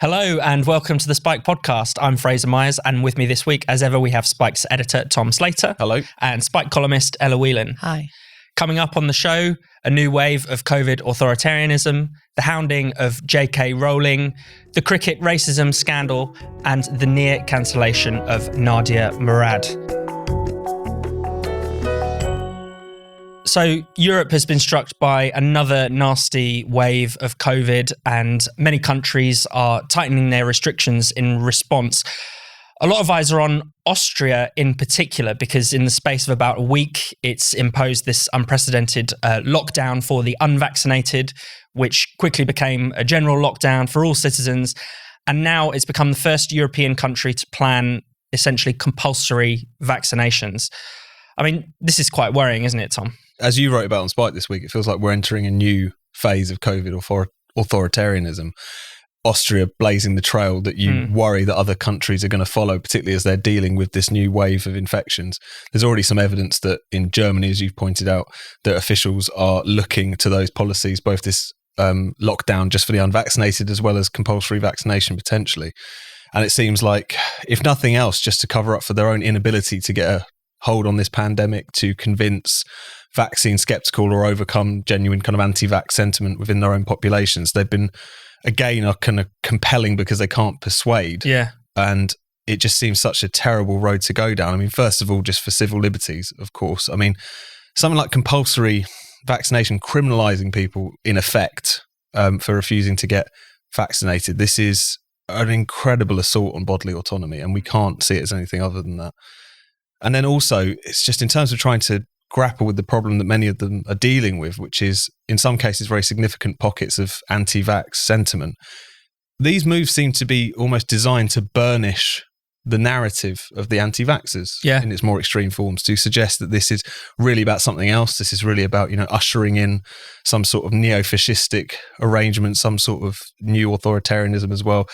Hello and welcome to the Spike podcast. I'm Fraser Myers, and with me this week, as ever, we have Spike's editor, Tom Slater. Hello. And Spike columnist, Ella Whelan. Hi. Coming up on the show, a new wave of COVID authoritarianism, the hounding of JK Rowling, the cricket racism scandal, and the near cancellation of Nadia Murad. So Europe has been struck by another nasty wave of COVID, and many countries are tightening their restrictions in response. A lot of eyes are on Austria in particular, because in the space of about a week, it's imposed this unprecedented lockdown for the unvaccinated, which quickly became a general lockdown for all citizens. And now it's become the first European country to plan essentially compulsory vaccinations. I mean, this is quite worrying, isn't it, Tom? As you wrote about on Spike this week, it feels like we're entering a new phase of COVID authoritarianism. Austria blazing the trail that you worry that other countries are going to follow, particularly as they're dealing with this new wave of infections. There's already some evidence that in Germany, as you've pointed out, that officials are looking to those policies, both this lockdown just for the unvaccinated as well as compulsory vaccination potentially. And it seems like, if nothing else, just to cover up for their own inability to get a hold on this pandemic, to convince vaccine skeptical or overcome genuine kind of anti-vax sentiment within their own populations. They've been, again, are kind of compelling because they can't persuade. Yeah. And it just seems such a terrible road to go down. I mean, first of all, just for civil liberties, of course. I mean, something like compulsory vaccination, criminalising people in effect for refusing to get vaccinated. This is an incredible assault on bodily autonomy, and we can't see it as anything other than that. And then also, it's just in terms of trying to grapple with the problem that many of them are dealing with, which is in some cases very significant pockets of anti-vax sentiment. These moves seem to be almost designed to burnish the narrative of the anti-vaxxers in its more extreme forms, to suggest that this is really about something else. This is really about, ushering in some sort of neo-fascistic arrangement, some sort of new authoritarianism as well.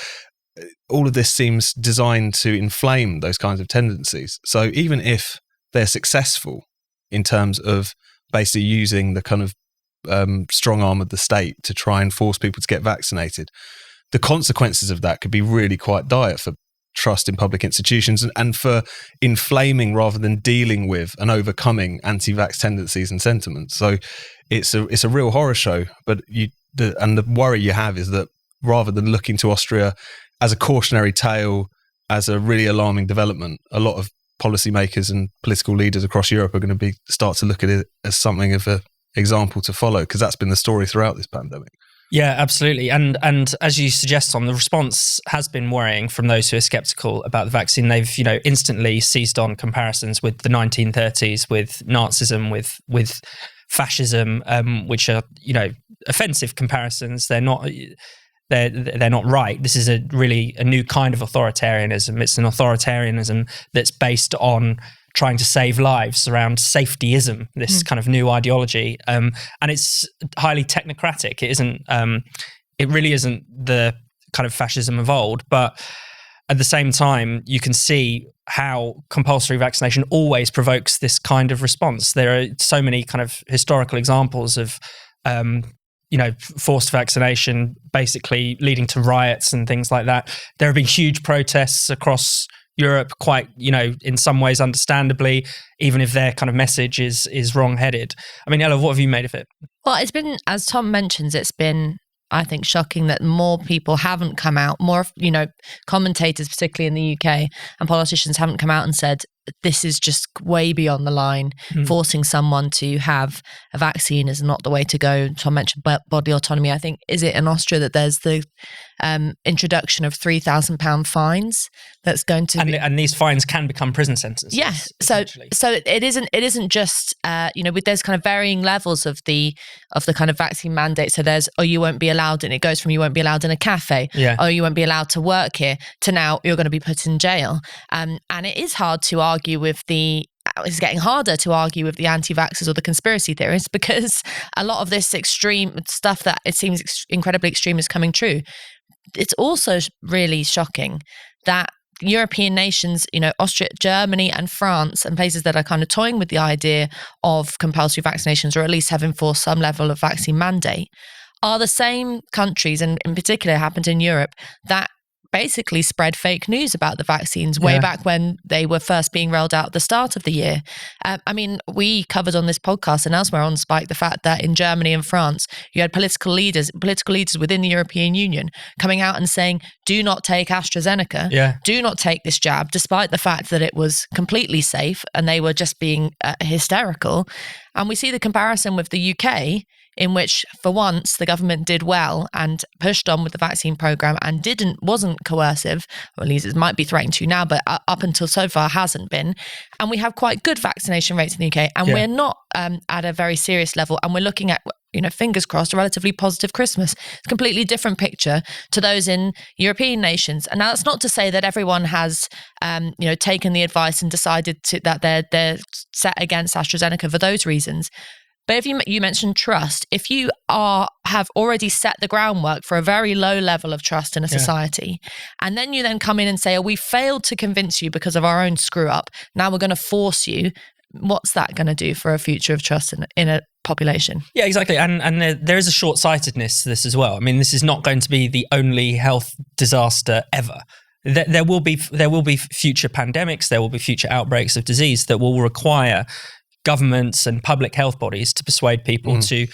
All of this seems designed to inflame those kinds of tendencies. So even if they're successful in terms of basically using the kind of strong arm of the state to try and force people to get vaccinated, the consequences of that could be really quite dire for trust in public institutions and for inflaming rather than dealing with and overcoming anti-vax tendencies and sentiments. So it's a real horror show. But the worry you have is that rather than looking to Austria as a cautionary tale, as a really alarming development, a lot of policymakers and political leaders across Europe are going to start to look at it as something of an example to follow, because that's been the story throughout this pandemic. Yeah, absolutely. And as you suggest, Tom, the response has been worrying from those who are skeptical about the vaccine. They've, instantly seized on comparisons with the 1930s, with Nazism, with fascism, which are, offensive comparisons. They're not right. This is a new kind of authoritarianism. It's an authoritarianism that's based on trying to save lives, around safetyism, this kind of new ideology. And it's highly technocratic. It isn't. It really isn't the kind of fascism of old. But at the same time, you can see how compulsory vaccination always provokes this kind of response. There are so many kind of historical examples of forced vaccination basically leading to riots and things like that. There have been huge protests across Europe, quite, in some ways understandably, even if their kind of message is wrong-headed. I mean, Ella, what have you made of it? Well, it's been, as Tom mentions, it's been, I think, shocking that more people haven't come out, more, commentators, particularly in the UK, and politicians haven't come out and said, this is just way beyond the line. Forcing someone to have a vaccine is not the way to go. Tom mentioned bodily autonomy. I think, is it in Austria that there's the introduction of £3,000 fines that's going to and these fines can become prison sentences. Yeah, so it isn't just with there's kind of varying levels of the kind of vaccine mandate. So there's you won't be allowed, and it goes from you won't be allowed in a cafe, you won't be allowed to work here, to now you're going to be put in jail. And it is hard to argue with it's getting harder to argue with the anti-vaxxers or the conspiracy theorists, because a lot of this extreme stuff that it seems incredibly extreme is coming true. It's also really shocking that European nations, Austria, Germany and France, and places that are kind of toying with the idea of compulsory vaccinations, or at least have enforced some level of vaccine mandate, are the same countries, and in particular happened in Europe, that basically spread fake news about the vaccines way back when they were first being rolled out at the start of the year. I mean, we covered on this podcast and elsewhere on Spike the fact that in Germany and France, you had political leaders within the European Union coming out and saying, do not take AstraZeneca, do not take this jab, despite the fact that it was completely safe and they were just being hysterical. And we see the comparison with the UK, in which for once the government did well and pushed on with the vaccine program and wasn't coercive, or at least it might be threatening to now, but up until so far hasn't been. And we have quite good vaccination rates in the UK, and we're not at a very serious level, and we're looking at, fingers crossed, a relatively positive Christmas. It's a completely different picture to those in European nations. And now that's not to say that everyone has, taken the advice and decided that they're set against AstraZeneca for those reasons. But if you mentioned trust, if you have already set the groundwork for a very low level of trust in a society, and then you then come in and say, we failed to convince you because of our own screw up, now we're going to force you, what's that going to do for a future of trust in a population? Yeah, exactly. And there is a short-sightedness to this as well. I mean, this is not going to be the only health disaster ever. There will be future pandemics, there will be future outbreaks of disease that will require governments and public health bodies to persuade people to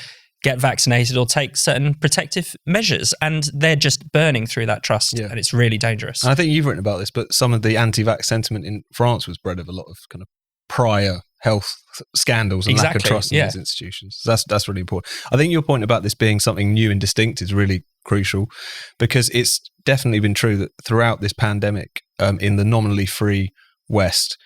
get vaccinated or take certain protective measures. And they're just burning through that trust. And it's really dangerous. And I think you've written about this, but some of the anti-vax sentiment in France was bred of a lot of kind of prior health scandals and lack of trust in these institutions. That's really important. I think your point about this being something new and distinct is really crucial, because it's definitely been true that throughout this pandemic, in the nominally free West,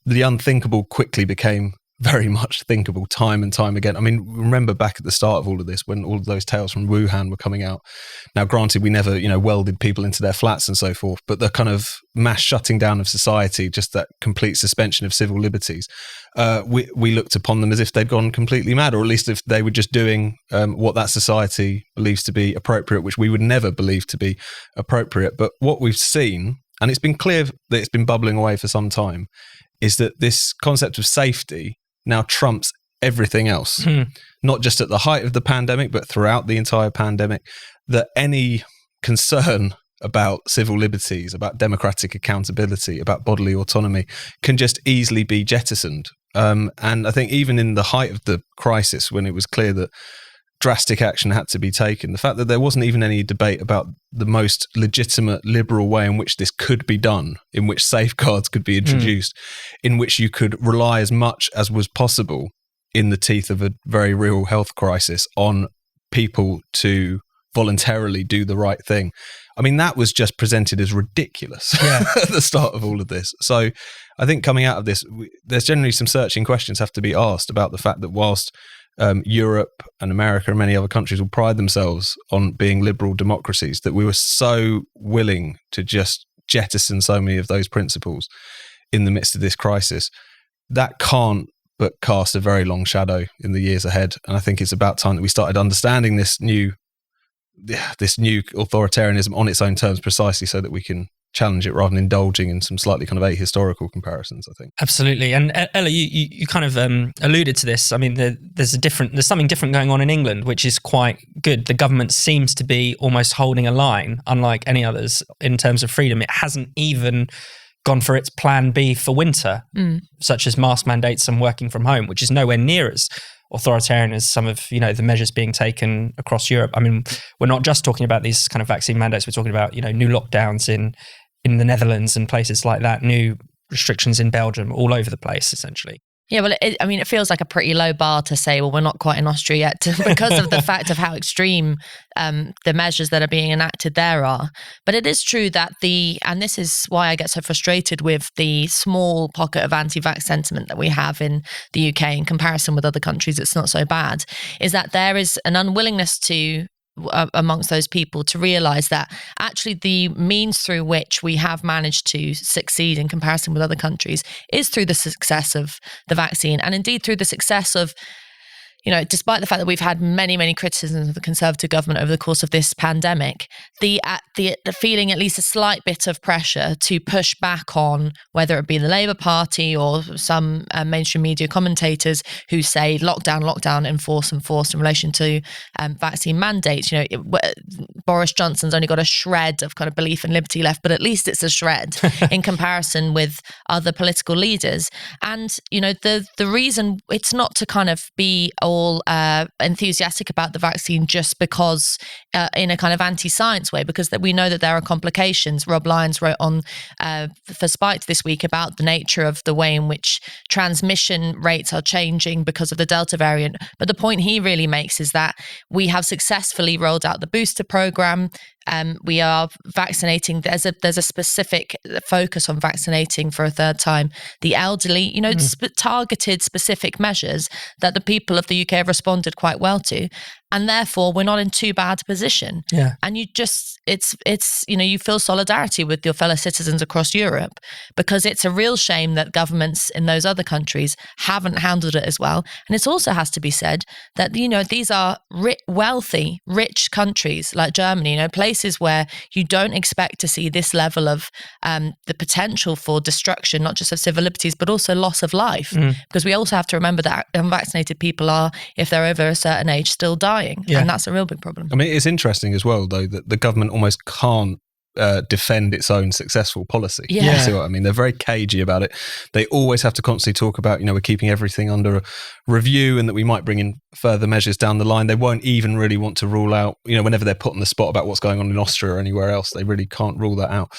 the unthinkable quickly became very much thinkable time and time again. I mean, remember back at the start of all of this, when all of those tales from Wuhan were coming out. Now, granted, we never, welded people into their flats and so forth, but the kind of mass shutting down of society, just that complete suspension of civil liberties, we looked upon them as if they'd gone completely mad, or at least if they were just doing what that society believes to be appropriate, which we would never believe to be appropriate. But what we've seen, and it's been clear that it's been bubbling away for some time, is that this concept of safety now trumps everything else, not just at the height of the pandemic, but throughout the entire pandemic, that any concern about civil liberties, about democratic accountability, about bodily autonomy can just easily be jettisoned. And I think even in the height of the crisis, when it was clear that drastic action had to be taken, the fact that there wasn't even any debate about the most legitimate liberal way in which this could be done, in which safeguards could be introduced, in which you could rely as much as was possible in the teeth of a very real health crisis on people to voluntarily do the right thing. I mean, that was just presented as ridiculous at the start of all of this. So I think coming out of this, there's generally some searching questions have to be asked about the fact that whilst Europe and America and many other countries will pride themselves on being liberal democracies, that we were so willing to just jettison so many of those principles in the midst of this crisis. That can't but cast a very long shadow in the years ahead. And I think it's about time that we started understanding this new authoritarianism on its own terms, precisely so that we can challenge it rather than indulging in some slightly kind of ahistorical comparisons, I think. Absolutely. And Ella, you kind of alluded to this. I mean, there's something different going on in England, which is quite good. The government seems to be almost holding a line, unlike any others, in terms of freedom. It hasn't even gone for its plan B for winter, such as mask mandates and working from home, which is nowhere near as authoritarian as some of the measures being taken across Europe. I mean, we're not just talking about these kind of vaccine mandates. We're talking about new lockdowns in the Netherlands and places like that, new restrictions in Belgium, all over the place, essentially. Yeah, well, it feels like a pretty low bar to say, well, we're not quite in Austria yet because of the fact of how extreme the measures that are being enacted there are. But it is true that and this is why I get so frustrated with the small pocket of anti-vax sentiment that we have in the UK in comparison with other countries, it's not so bad, is that there is an unwillingness amongst those people to realize that actually the means through which we have managed to succeed in comparison with other countries is through the success of the vaccine, and indeed through the success of despite the fact that we've had many, many criticisms of the Conservative government over the course of this pandemic, the feeling at least a slight bit of pressure to push back on whether it be the Labour Party or some mainstream media commentators who say lockdown, enforce in relation to vaccine mandates. Boris Johnson's only got a shred of kind of belief in liberty left, but at least it's a shred in comparison with other political leaders. And, the reason it's not to kind of be all enthusiastic about the vaccine just because in a kind of anti-science way, because that we know that there are complications. Rob Lyons wrote on for Spiked this week about the nature of the way in which transmission rates are changing because of the Delta variant. But the point he really makes is that we have successfully rolled out the booster program. We are vaccinating. There's a specific focus on vaccinating for a third time the elderly. Targeted specific measures that the people of the UK have responded quite well to, and therefore we're not in too bad a position. Yeah. And you feel solidarity with your fellow citizens across Europe, because it's a real shame that governments in those other countries haven't handled it as well. And it also has to be said that these are wealthy, rich countries like Germany. Places where you don't expect to see this level of the potential for destruction, not just of civil liberties, but also loss of life. Because we also have to remember that unvaccinated people are, if they're over a certain age, still dying. Yeah. And that's a real big problem. I mean, it's interesting as well, though, that the government almost can't defend its own successful policy. Yeah. You see what I mean? They're very cagey about it. They always have to constantly talk about, we're keeping everything under a review and that we might bring in further measures down the line. They won't even really want to rule out, whenever they're put on the spot about what's going on in Austria or anywhere else, they really can't rule that out.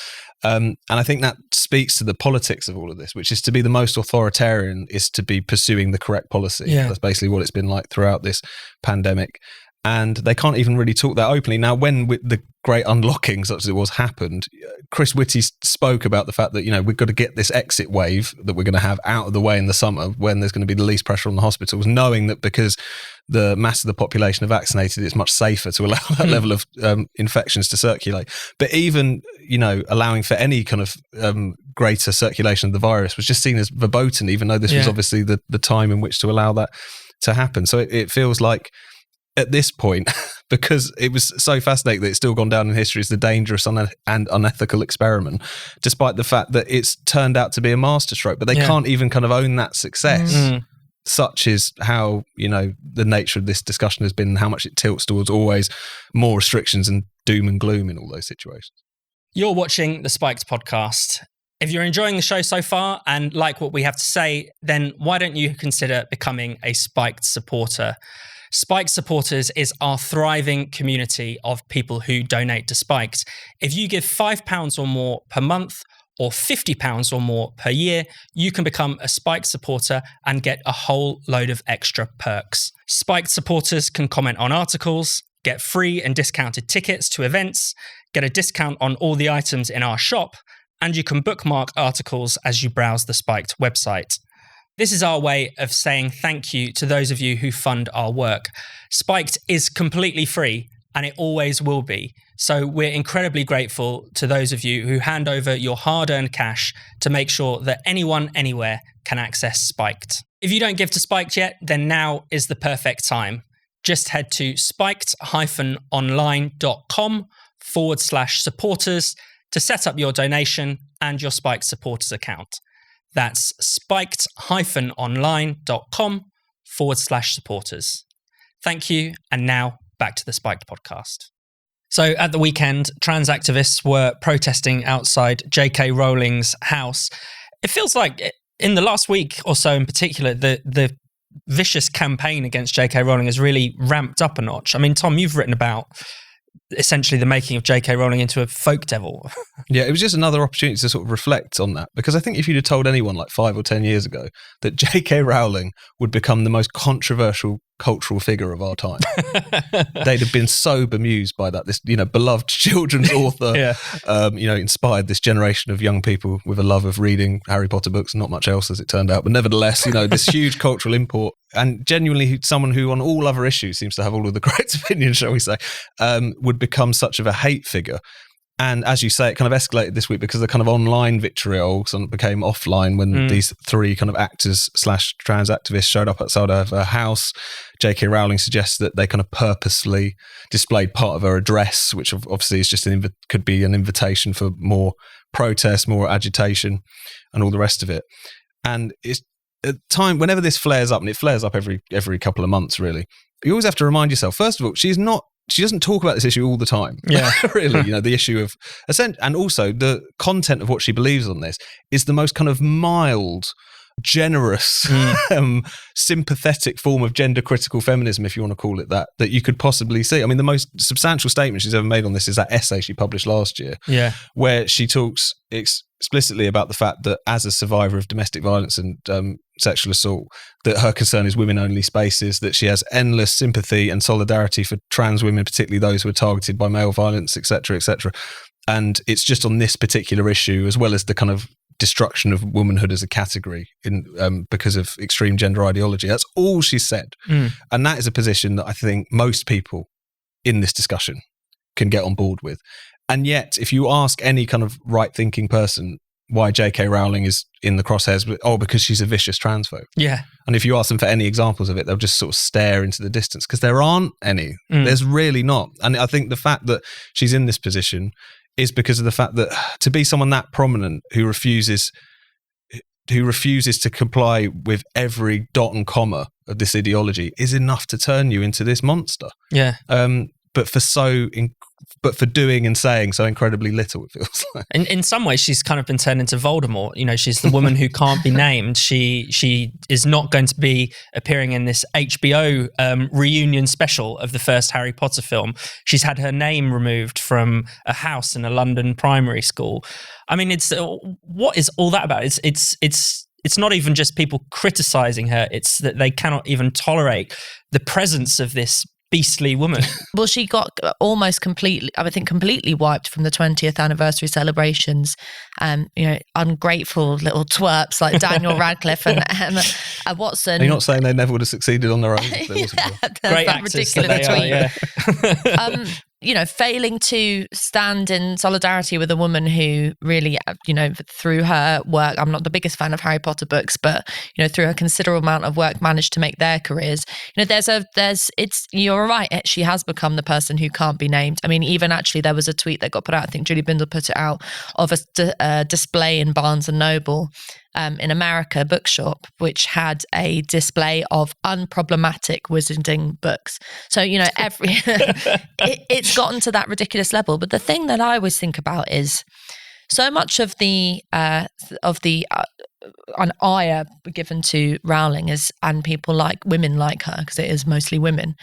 And I think that speaks to the politics of all of this, which is to be the most authoritarian is to be pursuing the correct policy. Yeah. That's basically what it's been like throughout this pandemic. And they can't even really talk that openly. Now, when the great unlocking, such as it was, happened, Chris Whitty spoke about the fact that, we've got to get this exit wave that we're going to have out of the way in the summer when there's going to be the least pressure on the hospitals, knowing that because the mass of the population are vaccinated, it's much safer to allow that level of infections to circulate. But even, allowing for any kind of greater circulation of the virus was just seen as verboten, even though this was obviously the time in which to allow that to happen. So it feels like, at this point, because it was so fascinating that it's still gone down in history as the dangerous and unethical experiment, despite the fact that it's turned out to be a masterstroke, but they can't even kind of own that success. Such is how, the nature of this discussion has been, and how much it tilts towards always more restrictions and doom and gloom in all those situations. You're watching the Spiked podcast. If you're enjoying the show so far and like what we have to say, then why don't you consider becoming a Spiked supporter? Spiked Supporters is our thriving community of people who donate to Spiked. If you give £5 or more per month or £50 or more per year, you can become a Spiked supporter and get a whole load of extra perks. Spiked supporters can comment on articles, get free and discounted tickets to events, get a discount on all the items in our shop, and you can bookmark articles as you browse the Spiked website. This is our way of saying thank you to those of you who fund our work. Spiked is completely free, and it always will be. So we're incredibly grateful to those of you who hand over your hard-earned cash to make sure that anyone, anywhere can access Spiked. If you don't give to Spiked yet, then now is the perfect time. Just head to spiked-online.com/supporters to set up your donation and your Spiked supporters account. That's spiked-online.com/supporters. Thank you. And now back to the Spiked podcast. So at the weekend, trans activists were protesting outside JK Rowling's house. It feels like in the last week or so in particular, the vicious campaign against JK Rowling has really ramped up a notch. I mean, Tom, you've written about essentially the making of JK Rowling into a folk devil. Yeah, it was just another opportunity to sort of reflect on that, because I think if you'd have told anyone like 5 or 10 years ago that JK Rowling would become the most controversial cultural figure of our time, they'd have been so bemused by that. This, beloved children's author, inspired this generation of young people with a love of reading Harry Potter books, not much else as it turned out, but nevertheless, this huge cultural import, and genuinely someone who on all other issues seems to have all of the correct opinions, shall we say, would become such of a hate figure. And as you say, it kind of escalated this week because the kind of online vitriol sort of became offline when these three kind of actors / trans activists showed up outside of her house. JK Rowling suggests that they kind of purposely displayed part of her address, which obviously is just could be an invitation for more protest, more agitation, and all the rest of it. And it's at time whenever this flares up, and it flares up every couple of months, really. You always have to remind yourself, first of all, she doesn't talk about this issue all the time. Yeah. Really, the issue of assent, and also the content of what she believes on this is the most kind of mild, generous, sympathetic form of gender critical feminism, if you want to call it that you could possibly see. I mean, the most substantial statement she's ever made on this is that essay she published last year, where she talks explicitly about the fact that as a survivor of domestic violence and sexual assault, that her concern is women-only spaces, that she has endless sympathy and solidarity for trans women, particularly those who are targeted by male violence, etc., etc. And it's just on this particular issue, as well as the kind of destruction of womanhood as a category because of extreme gender ideology. That's all she said. And that is a position that I think most people in this discussion can get on board with. And yet, if you ask any kind of right-thinking person why JK Rowling is in the crosshairs, because she's a vicious transphobe. Yeah. And if you ask them for any examples of it, they'll just sort of stare into the distance because there aren't any. There's really not. And I think the fact that she's in this position is because of the fact that to be someone that prominent who refuses to comply with every dot and comma of this ideology is enough to turn you into this monster. Yeah. But for doing and saying so incredibly little, it feels like. In some ways, she's kind of been turned into Voldemort. She's the woman who can't be named. She is not going to be appearing in this HBO reunion special of the first Harry Potter film. She's had her name removed from a house in a London primary school. I mean, what is all that about? It's not even just people criticizing her. It's that they cannot even tolerate the presence of this beastly woman. Well, she got almost completely wiped from the 20th anniversary celebrations. Ungrateful little twerps like Daniel Radcliffe and Emma Watson. Are you not saying they never would have succeeded on their own? Great actors that they are, failing to stand in solidarity with a woman who really, through her work, I'm not the biggest fan of Harry Potter books, but, through a considerable amount of work managed to make their careers. You're right. She has become the person who can't be named. I mean, even actually there was a tweet that got put out, I think Julie Bindel put it out, of a display in Barnes and Noble in America, bookshop, which had a display of unproblematic wizarding books. So, it's gotten to that ridiculous level. But the thing that I always think about is so much of the an ire given to Rowling and people like women like her, because it is mostly women,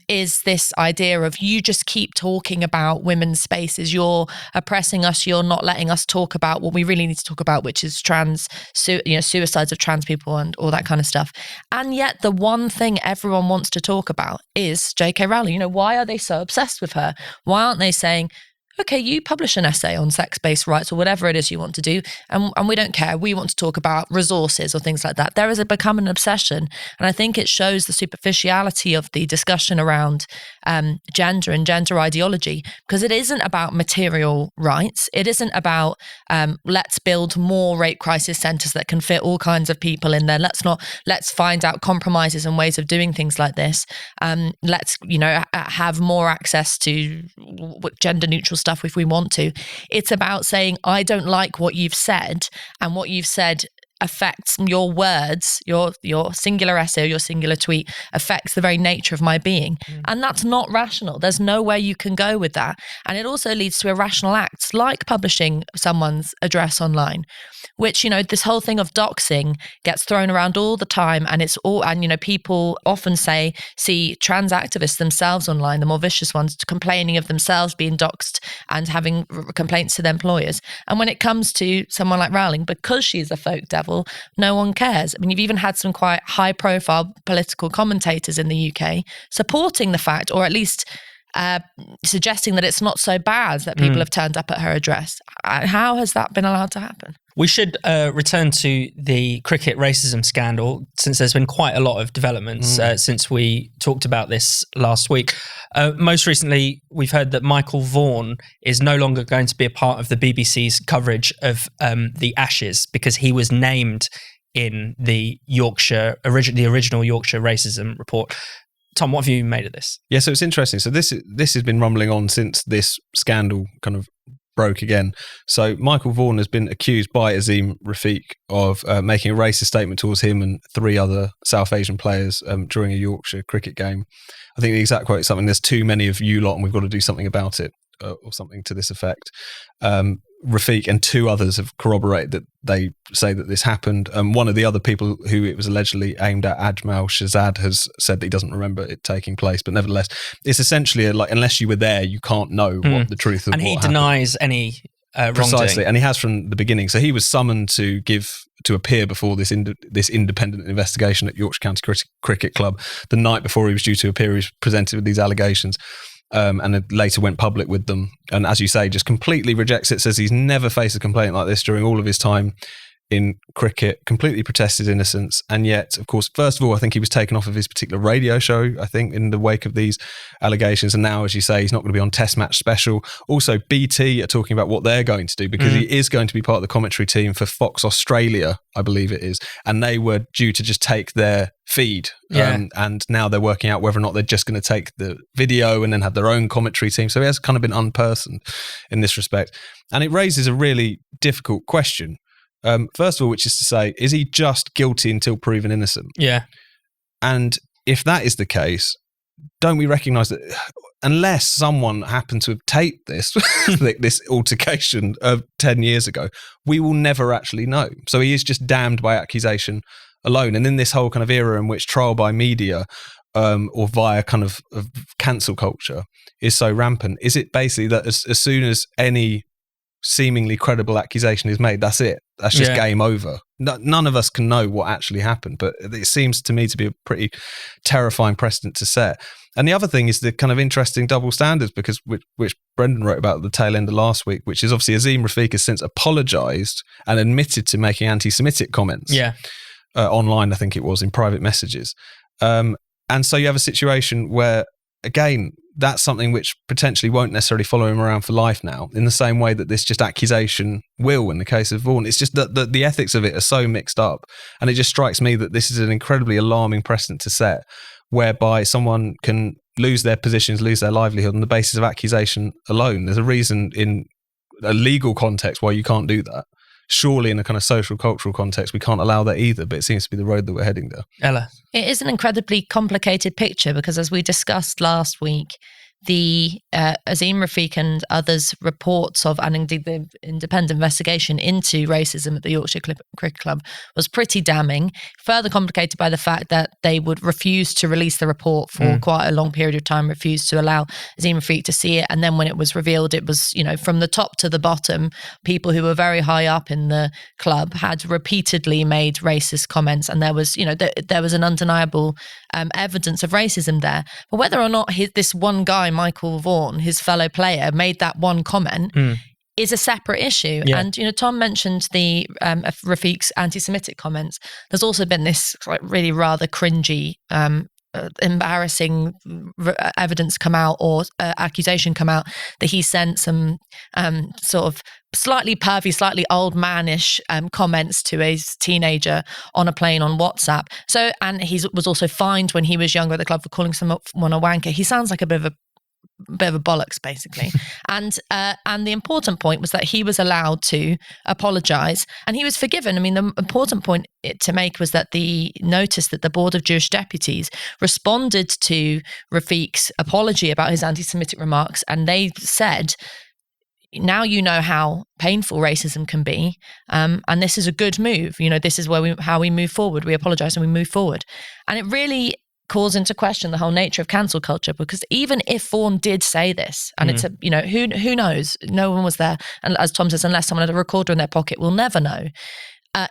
is this idea of you just keep talking about women's spaces. You're oppressing us. You're not letting us talk about what we really need to talk about, which is suicides of trans people and all that kind of stuff. And yet the one thing everyone wants to talk about is JK Rowling. Why are they so obsessed with her? Why aren't they saying, okay, you publish an essay on sex-based rights or whatever it is you want to do, and we don't care. We want to talk about resources or things like that. There has become an obsession, and I think it shows the superficiality of the discussion around gender and gender ideology, because it isn't about material rights. It isn't about let's build more rape crisis centres that can fit all kinds of people in there. Let's find out compromises and ways of doing things like this. Let's have more access to gender neutral stuff if we want to. It's about saying, I don't like what you've said, and what you've said affects your words, your singular essay or your singular tweet affects the very nature of my being. And that's not rational. There's nowhere you can go with that. And it also leads to irrational acts like publishing someone's address online, which, this whole thing of doxing gets thrown around all the time. And people often see trans activists themselves online, the more vicious ones, complaining of themselves being doxed and having complaints to their employers. And when it comes to someone like Rowling, because she's a folk devil, no one cares. I mean, you've even had some quite high-profile political commentators in the UK supporting the fact, or at least suggesting that it's not so bad that people have turned up at her address. How has that been allowed to happen? We should return to the cricket racism scandal, since there's been quite a lot of developments since we talked about this last week. Most recently, we've heard that Michael Vaughan is no longer going to be a part of the BBC's coverage of the Ashes because he was named in the original Yorkshire racism report. Tom, what have you made of this? Yeah, so it's interesting. So this has been rumbling on since this scandal kind of broke again. So Michael Vaughan has been accused by Azeem Rafiq of making a racist statement towards him and 3 other South Asian players during a Yorkshire cricket game. I think the exact quote is something, "There's too many of you lot and we've got to do something about it," or something to this effect. Rafiq and 2 others have corroborated that they say that this happened. One of the other people who it was allegedly aimed at, Ajmal Shahzad, has said that he doesn't remember it taking place. But nevertheless, it's essentially unless you were there, you can't know what the truth of what happened. And he denies any wrongdoing. Precisely, and he has from the beginning. So he was summoned to appear before this independent investigation at Yorkshire County Cricket Club the night before he was due to appear. He was presented with these allegations. And later went public with them. And as you say, just completely rejects it, says he's never faced a complaint like this during all of his time in cricket, completely protested innocence. And yet, of course, first of all, I think he was taken off of his particular radio show, I think, in the wake of these allegations. And now, as you say, he's not going to be on Test Match Special. Also, BT are talking about what they're going to do, because he is going to be part of the commentary team for Fox Australia, I believe it is. And they were due to just take their feed. And now they're working out whether or not they're just going to take the video and then have their own commentary team. So he has kind of been unpersoned in this respect. And it raises a really difficult question. First of all, which is to say, is he just guilty until proven innocent? Yeah. And if that is the case, don't we recognise that unless someone happened to have taped this this altercation of 10 years ago, we will never actually know. So he is just damned by accusation alone. And in this whole kind of era in which trial by media or via kind of cancel culture is so rampant, is it basically that as soon as any seemingly credible accusation is made, that's it? That's just game over. None of us can know what actually happened, but it seems to me to be a pretty terrifying precedent to set. And the other thing is the kind of interesting double standards, because which Brendan wrote about at the tail end of last week, which is obviously Azeem Rafiq has since apologised and admitted to making anti-Semitic comments online, I think it was, in private messages. And so you have a situation where, again, that's something which potentially won't necessarily follow him around for life now, in the same way that this just accusation will in the case of Vaughan. It's just that the ethics of it are so mixed up. And it just strikes me that this is an incredibly alarming precedent to set, whereby someone can lose their positions, lose their livelihood on the basis of accusation alone. There's a reason in a legal context why you can't do that. Surely in a kind of social, cultural context, we can't allow that either, but it seems to be the road that we're heading there. Ella? It is an incredibly complicated picture, because as we discussed last week, the Azeem Rafiq and others' reports of, and indeed the independent investigation into racism at the Yorkshire Cricket Club was pretty damning, further complicated by the fact that they would refuse to release the report for quite a long period of time, refused to allow Azeem Rafiq to see it. And then when it was revealed, it was, from the top to the bottom, people who were very high up in the club had repeatedly made racist comments. And there was, there was an undeniable evidence of racism there. But whether or not this one guy, Michael Vaughan, his fellow player, made that one comment is a separate issue. Yeah. And, Tom mentioned the Rafiq's anti-Semitic comments. There's also been this really rather cringy, embarrassing evidence come out, or accusation come out, that he sent some sort of slightly pervy, slightly old manish comments to a teenager on a plane on WhatsApp. So, and he was also fined when he was younger at the club for calling someone a wanker. He sounds like a bit of a bollocks, basically. And the important point was that he was allowed to apologise, and he was forgiven. I mean, the important point to make was that the notice that the Board of Jewish Deputies responded to Rafiq's apology about his anti-Semitic remarks, and they said, now you know how painful racism can be, and this is a good move. This is how we move forward. We apologise and we move forward. And it really calls into question the whole nature of cancel culture, because even if Vaughan did say this, and it's who knows? No one was there, and as Tom says, unless someone had a recorder in their pocket, we'll never know.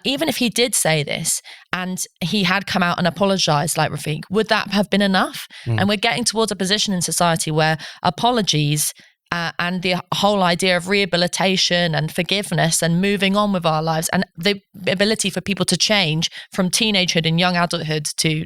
Even if he did say this and he had come out and apologised like Rafiq, would that have been enough? And we're getting towards a position in society where apologies and the whole idea of rehabilitation and forgiveness and moving on with our lives, and the ability for people to change from teenagehood and young adulthood to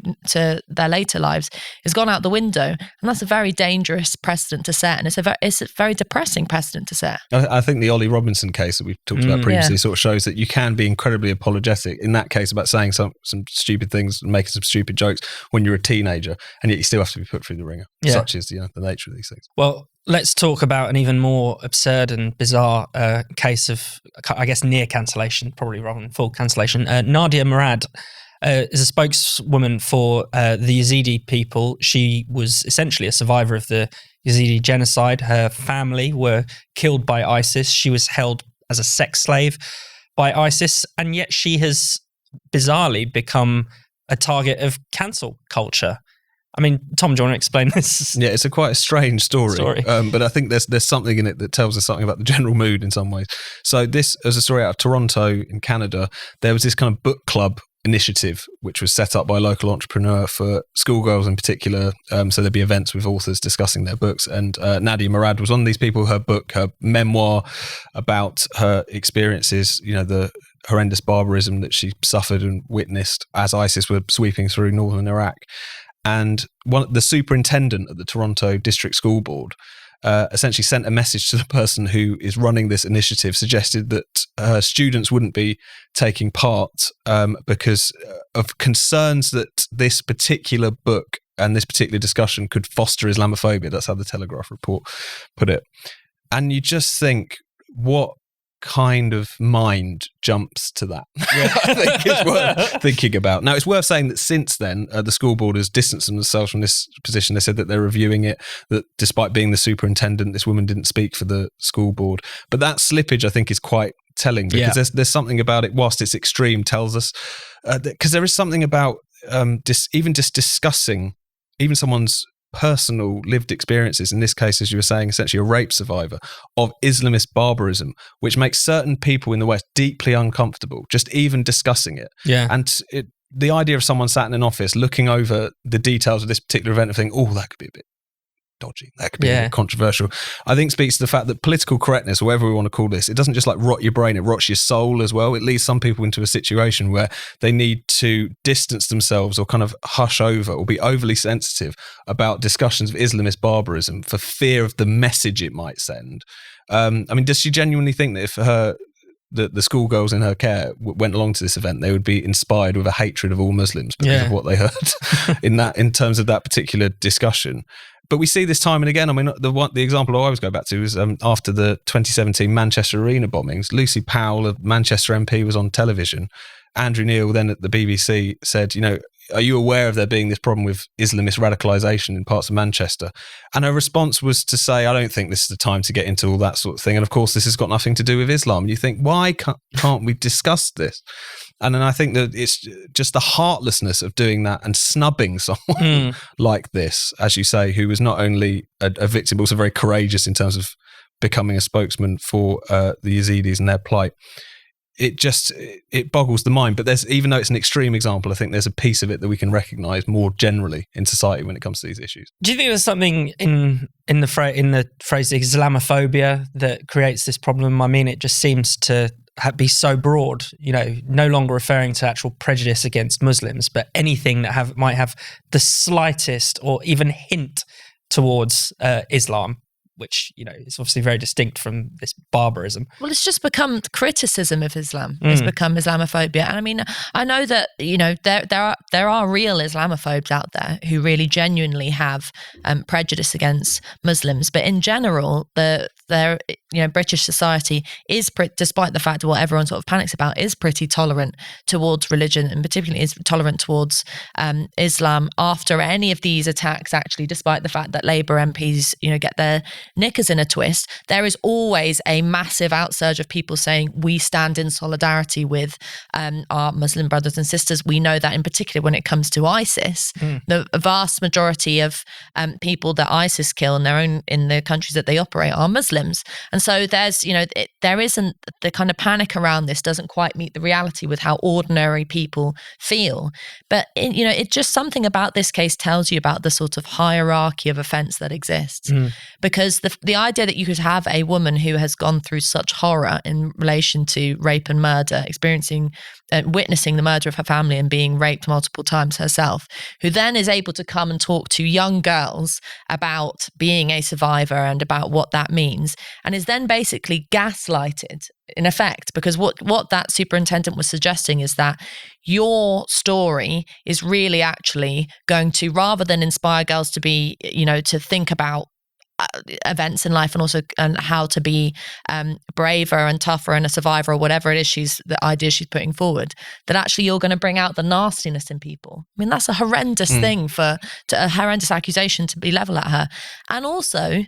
their later lives has gone out the window. And that's a very dangerous precedent to set, and it's a very depressing precedent to set. I think the Ollie Robinson case that we've talked about previously sort of shows that you can be incredibly apologetic in that case about saying some stupid things and making some stupid jokes when you're a teenager, and yet you still have to be put through the ringer. Such is the nature of these things. Well, let's talk about an even more absurd and bizarre case of, I guess, near cancellation, probably rather than full cancellation. Nadia Murad is a spokeswoman for the Yazidi people. She was essentially a survivor of the Yazidi genocide. Her family were killed by ISIS. She was held as a sex slave by ISIS, and yet she has bizarrely become a target of cancel culture. I mean, Tom, do you want to explain this? Yeah, it's quite a strange story. But I think there's something in it that tells us something about the general mood in some ways. So this is a story out of Toronto in Canada. There was this kind of book club initiative which was set up by a local entrepreneur for schoolgirls in particular. So there'd be events with authors discussing their books. And Nadia Murad was one of these people. Her book, her memoir about her experiences, the horrendous barbarism that she suffered and witnessed as ISIS were sweeping through northern Iraq. And the superintendent at the Toronto District School Board essentially sent a message to the person who is running this initiative, suggested that students wouldn't be taking part because of concerns that this particular book and this particular discussion could foster Islamophobia. That's how the Telegraph report put it. And you just think, what kind of mind jumps to that? I think it's worth thinking about. Now, it's worth saying that since then, the school board has distanced themselves from this position. They said that they're reviewing it, that despite being the superintendent, this woman didn't speak for the school board. But that slippage, I think, is quite telling, because there's something about it, whilst it's extreme, tells us, because there is something about even just discussing even someone's personal lived experiences, in this case, as you were saying, essentially a rape survivor, of Islamist barbarism, which makes certain people in the West deeply uncomfortable, just even discussing it. Yeah. And the idea of someone sat in an office looking over the details of this particular event and thinking, oh, that could be a bit dodgy, that could be a bit controversial, I think speaks to the fact that political correctness, or whatever we want to call this, it doesn't just like rot your brain, it rots your soul as well. It leads some people into a situation where they need to distance themselves or kind of hush over or be overly sensitive about discussions of Islamist barbarism for fear of the message it might send. I mean, does she genuinely think that if the schoolgirls in her care went along to this event, they would be inspired with a hatred of all Muslims because of what they heard in terms of that particular discussion? But we see this time and again. I mean, the example I always go back to is after the 2017 Manchester Arena bombings, Lucy Powell, a Manchester MP, was on television. Andrew Neil, then at the BBC, said, are you aware of there being this problem with Islamist radicalisation in parts of Manchester? And her response was to say, I don't think this is the time to get into all that sort of thing. And of course, this has got nothing to do with Islam. And you think, why can't we discuss this? And then I think that it's just the heartlessness of doing that and snubbing someone like this, as you say, who was not only a victim, but also very courageous in terms of becoming a spokesman for the Yazidis and their plight. It boggles the mind. But even though it's an extreme example, I think there's a piece of it that we can recognise more generally in society when it comes to these issues. Do you think there's something in the phrase Islamophobia that creates this problem? I mean, it just seems to be so broad, no longer referring to actual prejudice against Muslims, but anything that might have the slightest or even hint towards Islam, which, is obviously very distinct from this barbarism. Well, it's just become criticism of Islam. It's become Islamophobia. And I mean, I know that, there are real Islamophobes out there who really genuinely have prejudice against Muslims. But in general, British society is, despite the fact of what everyone sort of panics about, is pretty tolerant towards religion, and particularly is tolerant towards Islam after any of these attacks, actually, despite the fact that Labour MPs, get their knickers in a twist. There is always a massive outsurge of people saying we stand in solidarity with our Muslim brothers and sisters. We know that in particular when it comes to ISIS, the vast majority of people that ISIS kill in the countries that they operate are Muslim. Muslims. And so there's, there isn't the kind of panic around this doesn't quite meet the reality with how ordinary people feel. But, it just something about this case tells you about the sort of hierarchy of offence that exists. Because the idea that you could have a woman who has gone through such horror in relation to rape and murder, witnessing the murder of her family and being raped multiple times herself, who then is able to come and talk to young girls about being a survivor and about what that means, and is then basically gaslighted in effect, because what that superintendent was suggesting is that your story is really actually going to, rather than inspire girls to be, to think about events in life and how to be braver and tougher and a survivor or whatever it is the idea she's putting forward, that actually you're going to bring out the nastiness in people. I mean, that's a horrendous thing a horrendous accusation to be level at her. And also,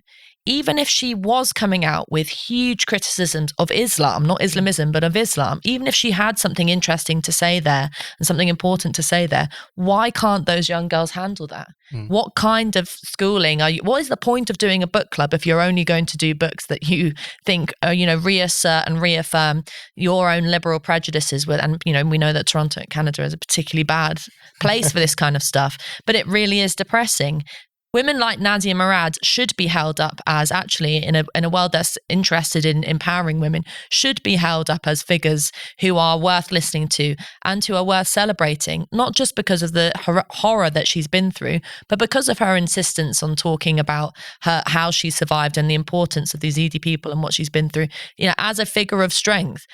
even if she was coming out with huge criticisms of Islam, not Islamism, but of Islam, even if she had something interesting to say there and something important to say there, why can't those young girls handle that? What kind of schooling what is the point of doing a book club if you're only going to do books that you think, reassert and reaffirm your own liberal prejudices with? And, we know that Toronto, Canada is a particularly bad place for this kind of stuff, but it really is depressing. Women like Nadia Murad should be held up as, actually, in a world that's interested in empowering women, should be held up as figures who are worth listening to and who are worth celebrating, not just because of the horror that she's been through, but because of her insistence on talking about how she survived and the importance of these Yazidi people and what she's been through, as a figure of strength,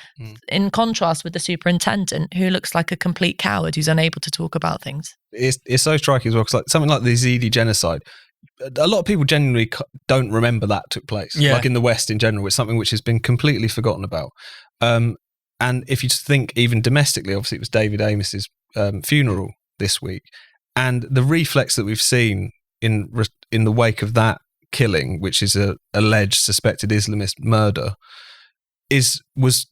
in contrast with the superintendent, who looks like a complete coward who's unable to talk about things. It's so striking as well, because something like the Yazidi genocide, a lot of people genuinely don't remember that took place. Like in the West in general, it's something which has been completely forgotten about. And if you just think even domestically, obviously it was David Amos's funeral this week, and the reflex that we've seen in the wake of that killing, which is a alleged suspected Islamist murder, was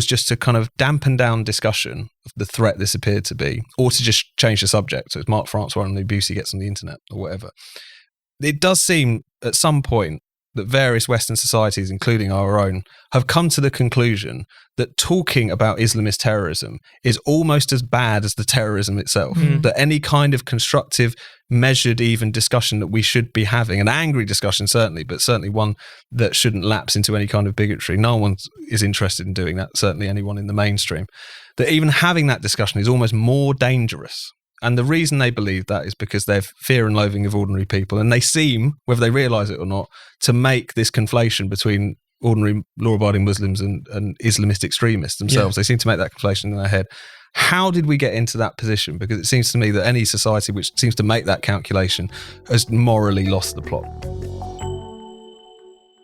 just to kind of dampen down discussion of the threat this appeared to be, or to just change the subject. So it's Mark Francois and the abuse he gets on the internet or whatever. It does seem at some point that various Western societies, including our own, have come to the conclusion that talking about Islamist terrorism is almost as bad as the terrorism itself. That any kind of constructive, measured even discussion that we should be having, an angry discussion certainly, but certainly one that shouldn't lapse into any kind of bigotry. No one is interested in doing that, certainly anyone in the mainstream. That even having that discussion is almost more dangerous. And the reason they believe that is because they have fear and loathing of ordinary people. And they seem, whether they realise it or not, to make this conflation between ordinary law-abiding Muslims and Islamist extremists themselves. They seem to make that conflation in their head. How did we get into that position? Because it seems to me that any society which seems to make that calculation has morally lost the plot.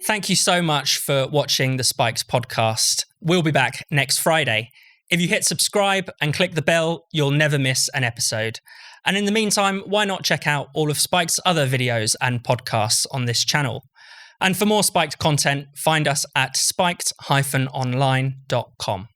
Thank you so much for watching the Spikes podcast. We'll be back next Friday. If you hit subscribe and click the bell, you'll never miss an episode. And in the meantime, why not check out all of Spike's other videos and podcasts on this channel? And for more Spiked content, find us at spiked-online.com.